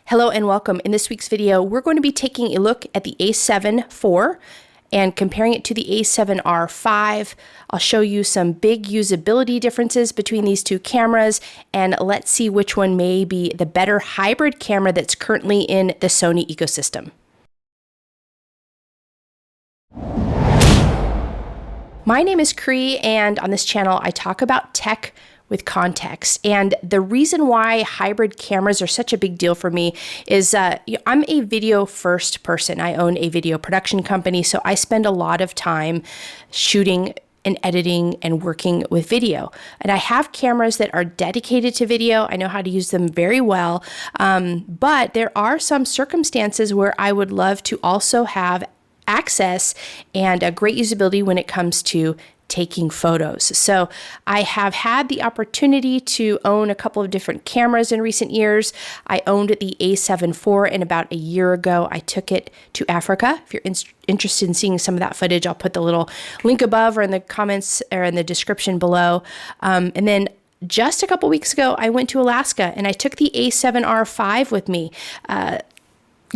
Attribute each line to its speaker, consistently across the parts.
Speaker 1: Hello and welcome. In this week's video, we're going to be taking a look at the a7 IV and comparing it to the a7R5. I'll show you some big usability differences between these two cameras, and let's see which one may be the better hybrid camera that's currently in the Sony ecosystem. My name is Cree, and on this channel, I talk about tech with context. And the reason why hybrid cameras are such a big deal for me is I'm a video first person. I own a video production company, so I spend a lot of time shooting and editing and working with video. And I have cameras that are dedicated to video. I know how to use them very well, but there are some circumstances where I would love to also have access and a great usability when it comes to taking photos. So I have had the opportunity to own a couple of different cameras in recent years. I owned the a7 IV, and about a year ago, I took it to Africa. If you're interested in seeing some of that footage, I'll put the little link above or in the comments or in the description below. And then just a couple weeks ago, I went to Alaska and I took the a7R5 with me.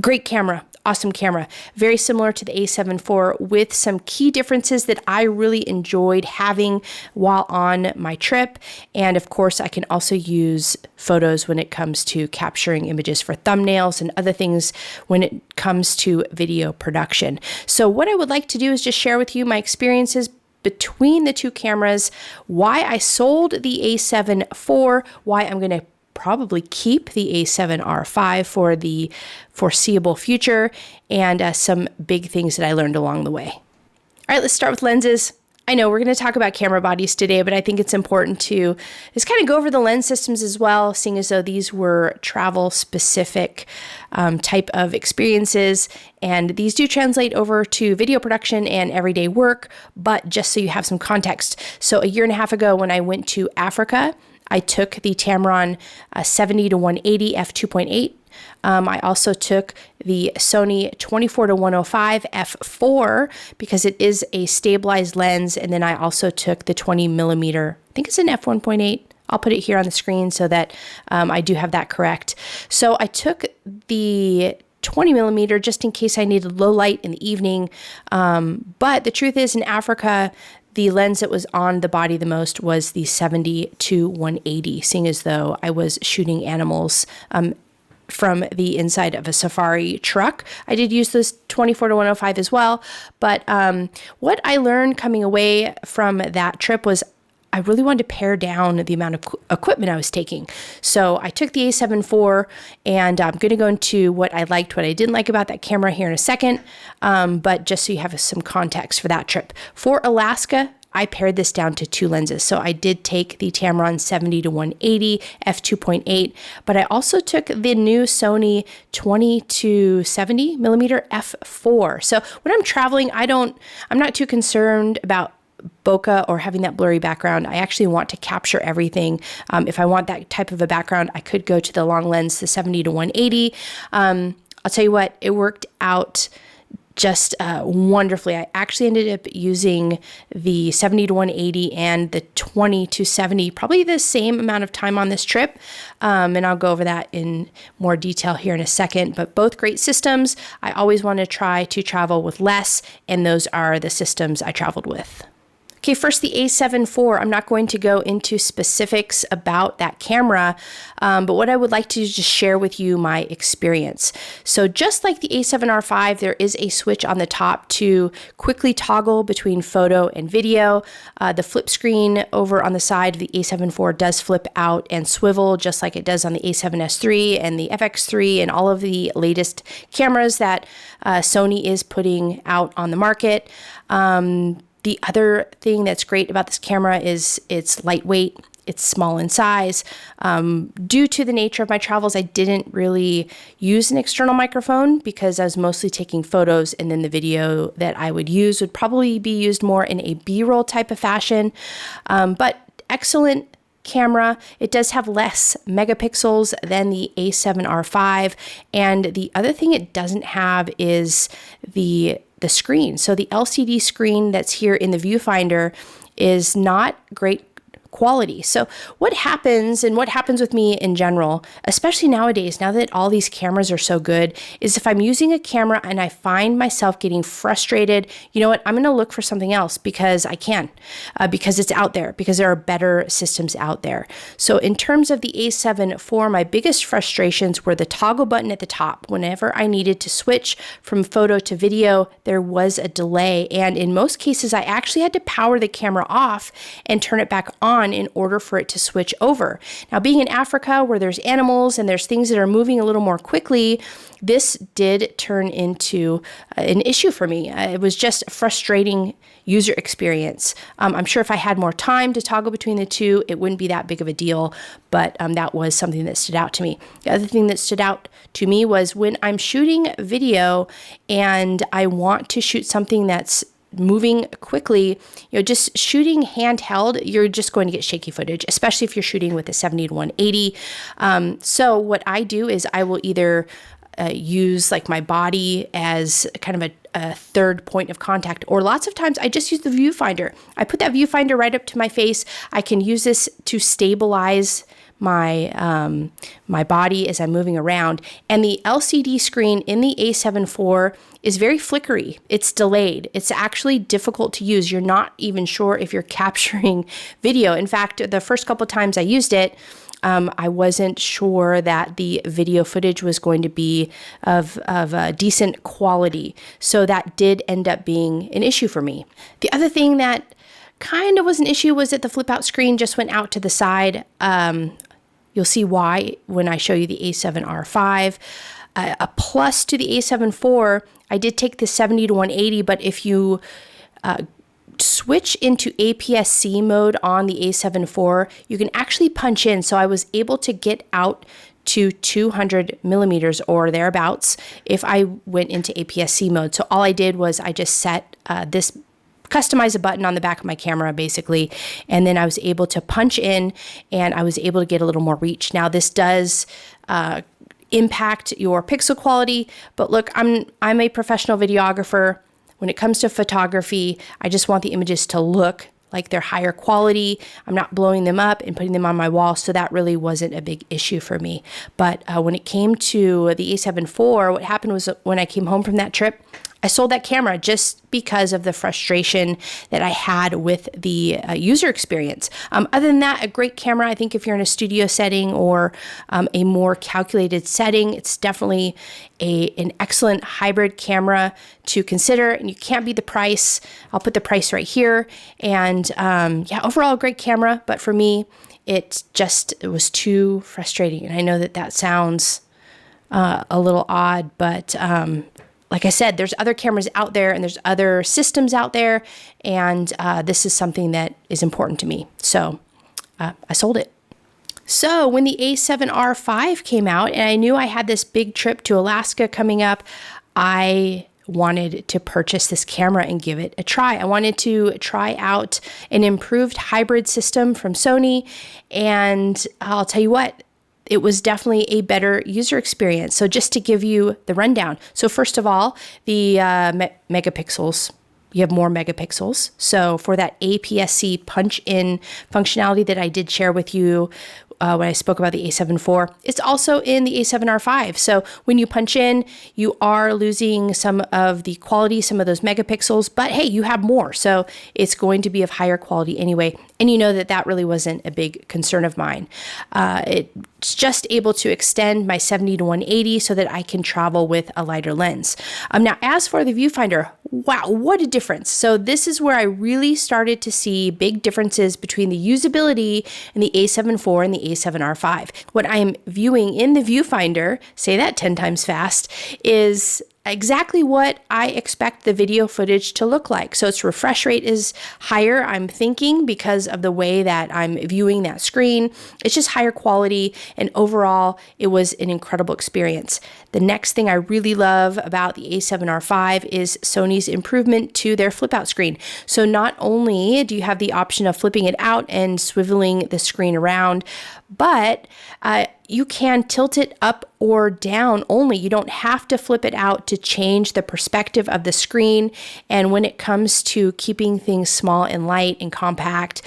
Speaker 1: Great camera. Awesome camera, very similar to the a7 IV with some key differences that I really enjoyed having while on my trip. And of course, I can also use photos when it comes to capturing images for thumbnails and other things when it comes to video production. So what I would like to do is just share with you my experiences between the two cameras, why I sold the a7 IV, why I'm going to probably keep the a7R5 for the foreseeable future, and some big things that I learned along the way. All right, let's start with lenses. I know we're going to talk about camera bodies today, but I think it's important to just kind of go over the lens systems as well, seeing as though these were travel specific type of experiences. And these do translate over to video production and everyday work, but just so you have some context. So a year and a half ago when I went to Africa, I took the Tamron 70-180 f2.8. I also took the Sony 24-105 f4 because it is a stabilized lens. And then I also took the 20mm, I think it's an f1.8. I'll put it here on the screen so that I do have that correct. So I took the 20mm just in case I needed low light in the evening. But the truth is, in Africa, the lens that was on the body the most was the 70-180, seeing as though I was shooting animals from the inside of a safari truck. I did use this 24-105 as well, but what I learned coming away from that trip was I really wanted to pare down the amount of equipment I was taking. So I took the a7 IV, and I'm going to go into what I liked, what I didn't like about that camera here in a second, but just so you have some context for that trip. For Alaska, I pared this down to two lenses. So I did take the Tamron 70-180 f2.8, but I also took the new Sony 20-70mm f4. So when I'm traveling, I'm not too concerned about bokeh or having that blurry background. I actually want to capture everything. If I want that type of a background, I could go to the long lens, the 70-180. I'll tell you what, it worked out just wonderfully. I actually ended up using the 70-180 and the 20-70, probably the same amount of time on this trip. And I'll go over that in more detail here in a second, but both great systems. I always want to try to travel with less, and those are the systems I traveled with. Okay, first the a7 IV. I'm not going to go into specifics about that camera, but what I would like to just share with you my experience. So just like the a7R5, there is a switch on the top to quickly toggle between photo and video. The flip screen over on the side of the a7 IV does flip out and swivel just like it does on the a7S III and the FX3 and all of the latest cameras that Sony is putting out on the market. The other thing that's great about this camera is it's lightweight, it's small in size. Due to the nature of my travels, I didn't really use an external microphone because I was mostly taking photos, and then the video that I would use would probably be used more in a B-roll type of fashion. But excellent camera. It does have less megapixels than the a7R5. And the other thing it doesn't have is the screen. So the LCD screen that's here in the viewfinder is not great quality. So what happens, and what happens with me in general, especially nowadays, now that all these cameras are so good, is if I'm using a camera and I find myself getting frustrated, you know what, I'm going to look for something else because I can, because it's out there, because there are better systems out there. So in terms of the a7 IV, my biggest frustrations were the toggle button at the top. Whenever I needed to switch from photo to video, there was a delay. And in most cases, I actually had to power the camera off and turn it back on in order for it to switch over. Now, being in Africa where there's animals and there's things that are moving a little more quickly, this did turn into an issue for me. It was just a frustrating user experience. I'm sure if I had more time to toggle between the two, it wouldn't be that big of a deal, but that was something that stood out to me. The other thing that stood out to me was when I'm shooting video and I want to shoot something that's moving quickly, just shooting handheld, you're just going to get shaky footage, especially if you're shooting with a 70 to 180. So what I do is I will either use like my body as kind of a third point of contact, or lots of times I just use the viewfinder. I put that viewfinder right up to my face. I can use this to stabilize my my body as I'm moving around. And the LCD screen in the a7 IV is very flickery. It's delayed. It's actually difficult to use. You're not even sure if you're capturing video. In fact, the first couple of times I used it, I wasn't sure that the video footage was going to be of a decent quality. So that did end up being an issue for me. The other thing that kind of was an issue was that the flip out screen just went out to the side. You'll see why when I show you the a7rv. A plus to the a7 IV, I did take the 70 to 180, but if you switch into APS-C mode on the a7 IV, you can actually punch in. So I was able to get out to 200 millimeters or thereabouts if I went into APS-C mode. So all I did was I just set customize a button on the back of my camera basically, and then I was able to punch in and I was able to get a little more reach. Now this does impact your pixel quality, but look, I'm a professional videographer. When it comes to photography, I just want the images to look like they're higher quality. I'm not blowing them up and putting them on my wall, so that really wasn't a big issue for me. But when it came to the a7 IV, what happened was when I came home from that trip, I sold that camera just because of the frustration that I had with the user experience. Other than that, a great camera. I think if you're in a studio setting or a more calculated setting, it's definitely an excellent hybrid camera to consider, and you can't beat the price. I'll put the price right here. And yeah, overall, a great camera, but for me, it was too frustrating. And I know that sounds a little odd, but like I said, there's other cameras out there and there's other systems out there, and this is something that is important to me. So I sold it. So when the a7rv came out and I knew I had this big trip to Alaska coming up, I wanted to purchase this camera and give it a try. I wanted to try out an improved hybrid system from Sony, and I'll tell you what, it was definitely a better user experience. So just to give you the rundown. So first of all, the megapixels, you have more megapixels. So for that APS-C punch-in functionality that I did share with you when I spoke about the a7 IV, it's also in the a7rv. So when you punch in, you are losing some of the quality, some of those megapixels, but hey, you have more. So it's going to be of higher quality anyway. And you know that really wasn't a big concern of mine. It's just able to extend my 70 to 180 so that I can travel with a lighter lens. Now, as for the viewfinder, wow, what a difference. So this is where I really started to see big differences between the usability in the a7 IV and the a7rv. What I am viewing in the viewfinder, say that 10 times fast, is exactly what I expect the video footage to look like. So its refresh rate is higher, I'm thinking, because of the way that I'm viewing that screen. It's just higher quality, and overall, it was an incredible experience. The next thing I really love about the a7rv is Sony's improvement to their flip out screen. So not only do you have the option of flipping it out and swiveling the screen around, but you can tilt it up or down only. You don't have to flip it out to change the perspective of the screen. And when it comes to keeping things small and light and compact,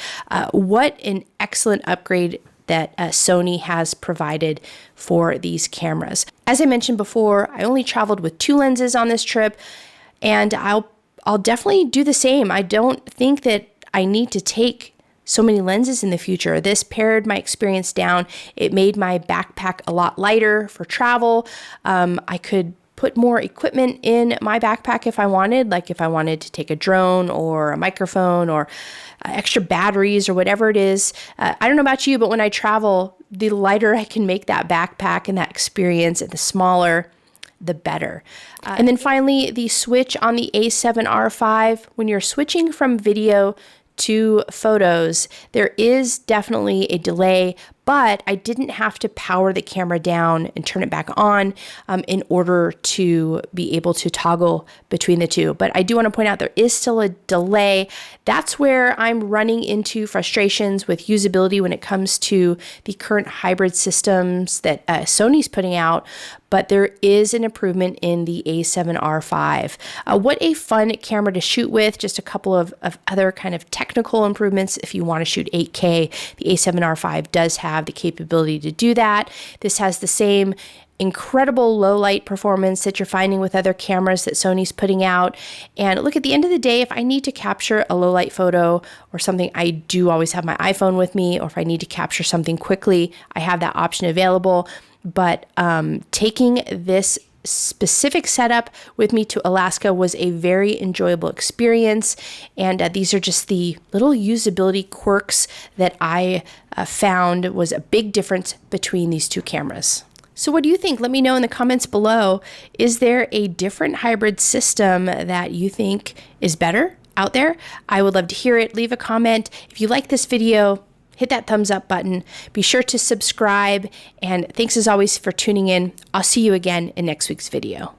Speaker 1: what an excellent upgrade that Sony has provided for these cameras. As I mentioned before, I only traveled with 2 lenses on this trip, and I'll definitely do the same. I don't think that I need to take so many lenses in the future. This pared my experience down. It made my backpack a lot lighter for travel. I could put more equipment in my backpack if I wanted, like if I wanted to take a drone or a microphone or extra batteries or whatever it is. I don't know about you, but when I travel, the lighter I can make that backpack and that experience, and the smaller, the better. And then finally, the switch on the a7rv. When you're switching from video to photos, there is definitely a delay, but I didn't have to power the camera down and turn it back on in order to be able to toggle between the two. But I do want to point out there is still a delay. That's where I'm running into frustrations with usability when it comes to the current hybrid systems that Sony's putting out. But there is an improvement in the a7rv. What a fun camera to shoot with. Just a couple of other kind of technical improvements. If you want to shoot 8K, the a7rv does have the capability to do that. This has the same incredible low light performance that you're finding with other cameras that Sony's putting out. And look, at the end of the day, if I need to capture a low light photo or something, I do always have my iPhone with me, or if I need to capture something quickly, I have that option available. But taking this specific setup with me to Alaska was a very enjoyable experience. And these are just the little usability quirks that I found was a big difference between these two cameras. So what do you think? Let me know in the comments below. Is there a different hybrid system that you think is better out there? I would love to hear it. Leave a comment. If you like this video, hit that thumbs up button. Be sure to subscribe. And thanks as always for tuning in. I'll see you again in next week's video.